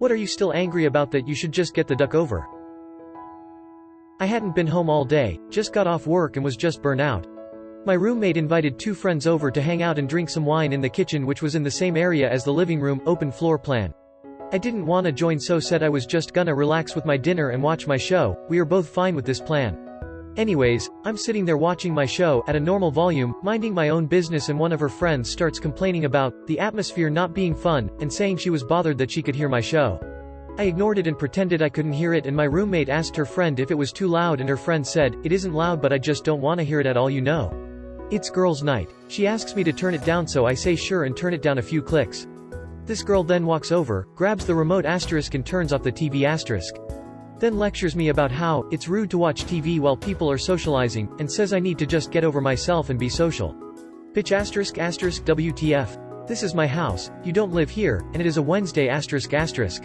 What are you still angry about that you should just get the duck over? I hadn't been home all day, just got off work and was just burnt out. My roommate invited 2 friends over to hang out and drink some wine in the kitchen, which was in the same area as the living room, open floor plan. I didn't wanna join, so said I was just gonna relax with my dinner and watch my show. We are both fine with this plan. Anyways, I'm sitting there watching my show at a normal volume, minding my own business, and one of her friends starts complaining about the atmosphere not being fun, and saying she was bothered that she could hear my show. I ignored it and pretended I couldn't hear it, and my roommate asked her friend if it was too loud, and her friend said, "It isn't loud, but I just don't want to hear it at all, you know. It's girls' night." She asks me to turn it down, so I say sure and turn it down a few clicks. This girl then walks over, grabs the remote asterisk and turns off the TV asterisk. Then lectures me about how it's rude to watch TV while people are socializing, and says I need to just get over myself and be social. Bitch asterisk asterisk WTF. This is my house, you don't live here, and it is a Wednesday asterisk asterisk.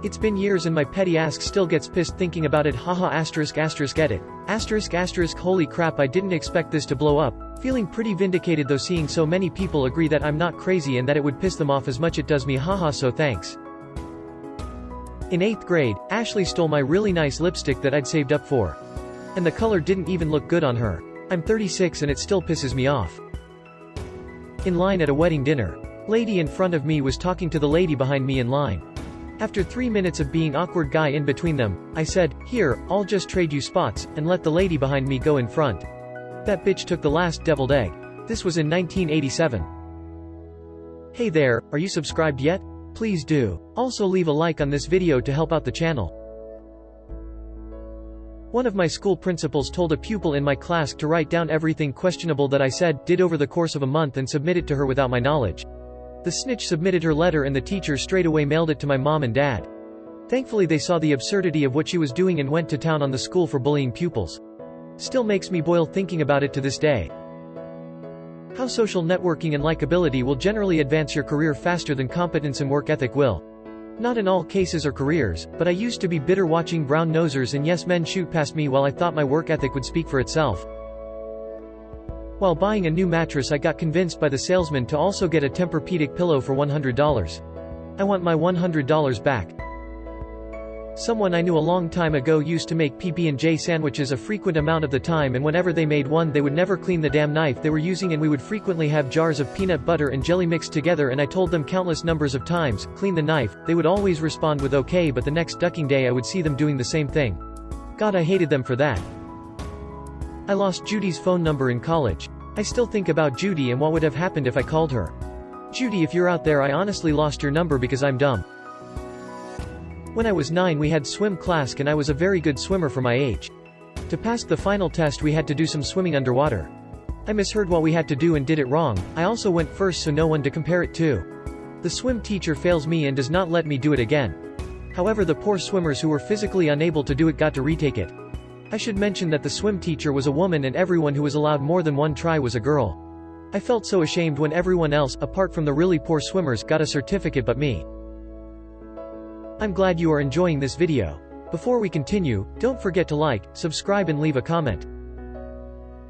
It's been years and my petty ass still gets pissed thinking about it, haha asterisk asterisk edit. Asterisk asterisk holy crap, I didn't expect this to blow up. Feeling pretty vindicated though, seeing so many people agree that I'm not crazy and that it would piss them off as much it does me, haha, so thanks. In 8th grade, Ashley stole my really nice lipstick that I'd saved up for. And the color didn't even look good on her. I'm 36 and it still pisses me off. In line at a wedding dinner. Lady in front of me was talking to the lady behind me in line. After 3 minutes of being awkward guy in between them, I said, "Here, I'll just trade you spots," and let the lady behind me go in front. That bitch took the last deviled egg. This was in 1987. Hey there, are you subscribed yet? Please do. Also leave a like on this video to help out the channel. One of my school principals told a pupil in my class to write down everything questionable that I said, did over the course of a month and submit it to her without my knowledge. The snitch submitted her letter and the teacher straight away mailed it to my mom and dad. Thankfully they saw the absurdity of what she was doing and went to town on the school for bullying pupils. Still makes me boil thinking about it to this day. How social networking and likability will generally advance your career faster than competence and work ethic will. Not in all cases or careers, but I used to be bitter watching brown nosers and yes men shoot past me while I thought my work ethic would speak for itself. While buying a new mattress, I got convinced by the salesman to also get a Tempur-Pedic pillow for $100. I want my $100 back. Someone I knew a long time ago used to make PB&J sandwiches a frequent amount of the time, and whenever they made one they would never clean the damn knife they were using, and we would frequently have jars of peanut butter and jelly mixed together, and I told them countless numbers of times, clean the knife. They would always respond with okay, but the next ducking day I would see them doing the same thing. God, I hated them for that. I lost Judy's phone number in college. I still think about Judy and what would have happened if I called her. Judy, if you're out there, I honestly lost your number because I'm dumb. When I was 9 we had swim class and I was a very good swimmer for my age. To pass the final test we had to do some swimming underwater. I misheard what we had to do and did it wrong. I also went first so no one to compare it to. The swim teacher fails me and does not let me do it again. However, the poor swimmers who were physically unable to do it got to retake it. I should mention that the swim teacher was a woman and everyone who was allowed more than one try was a girl. I felt so ashamed when everyone else, apart from the really poor swimmers, got a certificate but me. I'm glad you are enjoying this video. Before we continue, don't forget to like, subscribe and leave a comment.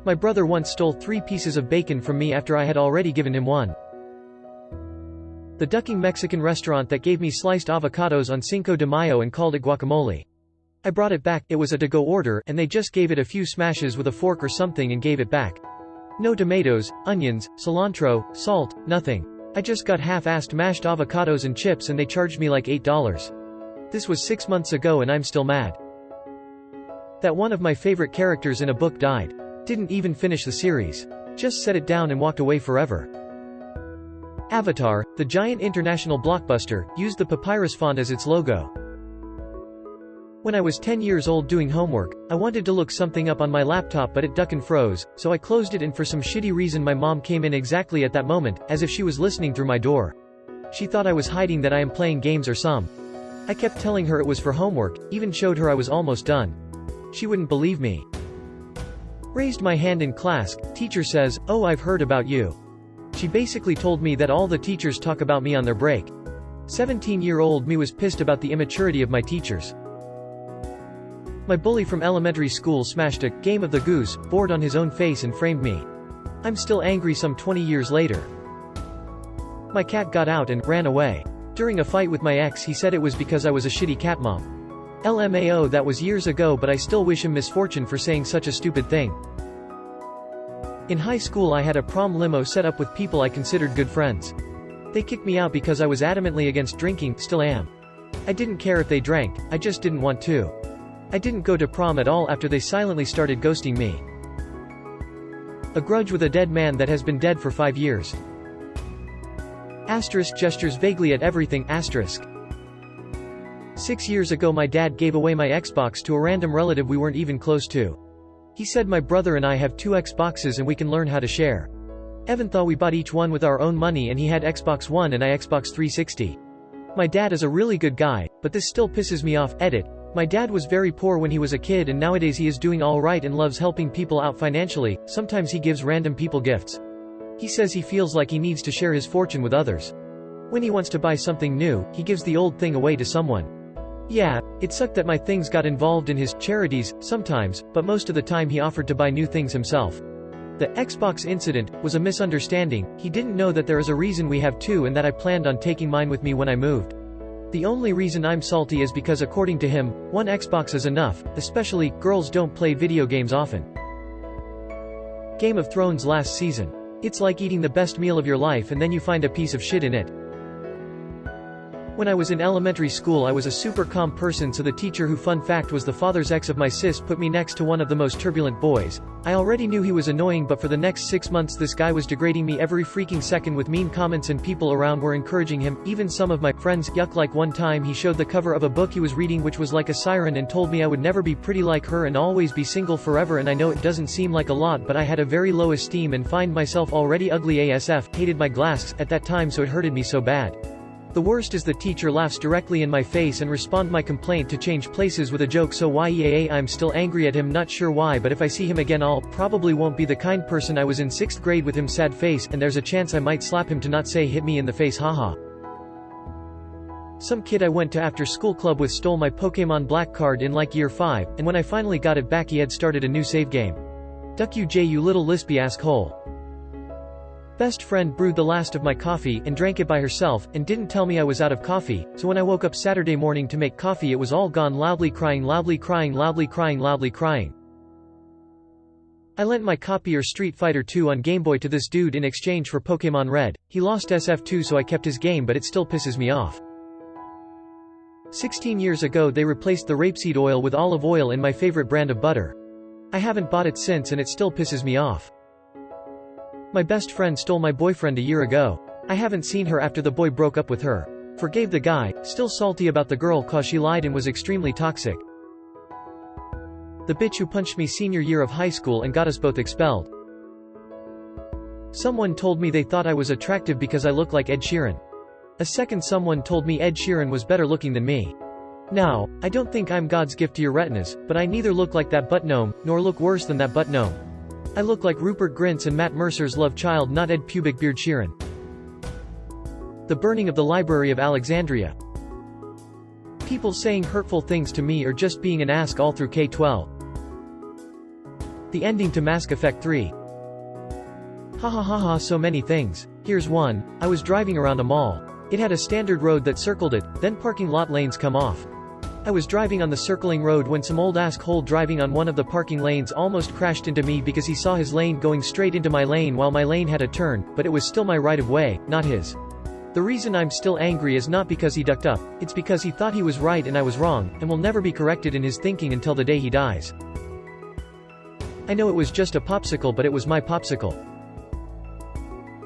My brother once stole 3 pieces of bacon from me after I had already given him one. The ducking Mexican restaurant that gave me sliced avocados on Cinco de Mayo and called it guacamole. I brought it back, it was a to-go order, and they just gave it a few smashes with a fork or something and gave it back. No tomatoes, onions, cilantro, salt, nothing. I just got half-assed mashed avocados and chips and they charged me like $8. This was 6 months ago and I'm still mad. That one of my favorite characters in a book died. Didn't even finish the series. Just set it down and walked away forever. Avatar, the giant international blockbuster, used the papyrus font as its logo. When I was 10 years old doing homework, I wanted to look something up on my laptop but it duck and froze, so I closed it and for some shitty reason my mom came in exactly at that moment, as if she was listening through my door. She thought I was hiding that I am playing games or some. I kept telling her it was for homework, even showed her I was almost done. She wouldn't believe me. Raised my hand in class, teacher says, "Oh, I've heard about you." She basically told me that all the teachers talk about me on their break. 17-year-old me was pissed about the immaturity of my teachers. My bully from elementary school smashed a Game of the Goose board on his own face and framed me. I'm still angry some 20 years later. My cat got out and ran away. During a fight with my ex, he said it was because I was a shitty cat mom. LMAO, that was years ago, but I still wish him misfortune for saying such a stupid thing. In high school I had a prom limo set up with people I considered good friends. They kicked me out because I was adamantly against drinking, still am. I didn't care if they drank, I just didn't want to. I didn't go to prom at all after they silently started ghosting me. A grudge with a dead man that has been dead for 5 years. Asterisk gestures vaguely at everything, asterisk. 6 years ago my dad gave away my Xbox to a random relative we weren't even close to. He said my brother and I have 2 Xboxes and we can learn how to share. Evan thought we bought each one with our own money and he had Xbox One and I Xbox 360. My dad is a really good guy, but this still pisses me off. Edit. My dad was very poor when he was a kid and nowadays he is doing alright and loves helping people out financially. Sometimes he gives random people gifts. He says he feels like he needs to share his fortune with others. When he wants to buy something new, he gives the old thing away to someone. Yeah, it sucked that my things got involved in his charities, sometimes, but most of the time he offered to buy new things himself. The Xbox incident was a misunderstanding. He didn't know that there is a reason we have 2 and that I planned on taking mine with me when I moved. The only reason I'm salty is because according to him, 1 Xbox is enough, especially, girls don't play video games often. Game of Thrones last season. It's like eating the best meal of your life and then you find a piece of shit in it. When I was in elementary school I was a super calm person, so the teacher, who fun fact was the father's ex of my sis, put me next to one of the most turbulent boys. I already knew he was annoying, but for the next 6 months this guy was degrading me every freaking second with mean comments and people around were encouraging him, even some of my friends. Yuck. Like one time he showed the cover of a book he was reading which was like a siren and told me I would never be pretty like her and always be single forever, and I know it doesn't seem like a lot but I had a very low esteem and find myself already ugly ASF, hated my glasses at that time so it hurted me so bad. The worst is the teacher laughs directly in my face and respond my complaint to change places with a joke, so yeah, I'm still angry at him, not sure why, but if I see him again I'll probably won't be the kind person I was in 6th grade with him, sad face, and there's a chance I might slap him to not say hit me in the face, haha. Some kid I went to after school club with stole my Pokemon Black card in like year 5, and when I finally got it back he had started a new save game. Duck you J, you little lispy asshole. Best friend brewed the last of my coffee and drank it by herself and didn't tell me I was out of coffee, so when I woke up Saturday morning to make coffee it was all gone, loudly crying, loudly crying, loudly crying, loudly crying. I lent my copy of Street Fighter 2 on Game Boy to this dude in exchange for Pokemon Red. He lost SF2 so I kept his game, but it still pisses me off. 16 years ago they replaced the rapeseed oil with olive oil in my favorite brand of butter. I haven't bought it since and it still pisses me off. My best friend stole my boyfriend a year ago. I haven't seen her after the boy broke up with her. Forgave the guy, still salty about the girl cause she lied and was extremely toxic. The bitch who punched me senior year of high school and got us both expelled. Someone told me they thought I was attractive because I look like Ed Sheeran. A second someone told me Ed Sheeran was better looking than me. Now, I don't think I'm God's gift to your retinas, but I neither look like that butt gnome, nor look worse than that butt gnome. I look like Rupert Grint's and Matt Mercer's love child, not Ed Pubic Beard Sheeran. The burning of the Library of Alexandria. People saying hurtful things to me or just being an ass all through K-12. The ending to Mass Effect 3. Ha, so many things. Here's one. I was driving around a mall. It had a standard road that circled it, then parking lot lanes come off. I was driving on the circling road when some old asshole driving on one of the parking lanes almost crashed into me because he saw his lane going straight into my lane while my lane had a turn, but it was still my right of way, not his. The reason I'm still angry is not because he ducked up, it's because he thought he was right and I was wrong, and will never be corrected in his thinking until the day he dies. I know it was just a popsicle, but it was my popsicle.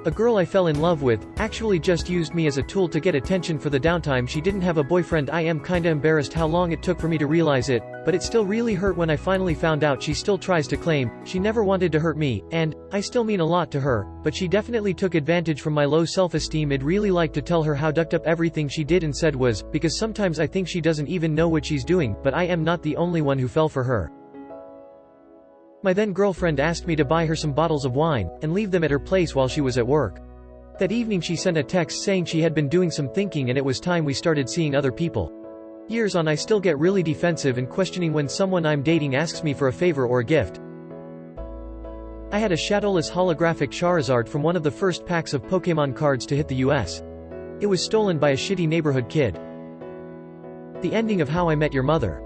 A girl I fell in love with, actually just used me as a tool to get attention for the downtime she didn't have a boyfriend. I am kinda embarrassed how long it took for me to realize it, but it still really hurt when I finally found out. She still tries to claim she never wanted to hurt me, and I still mean a lot to her, but she definitely took advantage from my low self-esteem. I'd really like to tell her how ducked up everything she did and said was, because sometimes I think she doesn't even know what she's doing, but I am not the only one who fell for her. My then girlfriend asked me to buy her some bottles of wine, and leave them at her place while she was at work. That evening she sent a text saying she had been doing some thinking and it was time we started seeing other people. Years on I still get really defensive and questioning when someone I'm dating asks me for a favor or a gift. I had a shadowless holographic Charizard from one of the first packs of Pokemon cards to hit the US. It was stolen by a shitty neighborhood kid. The ending of How I Met Your Mother.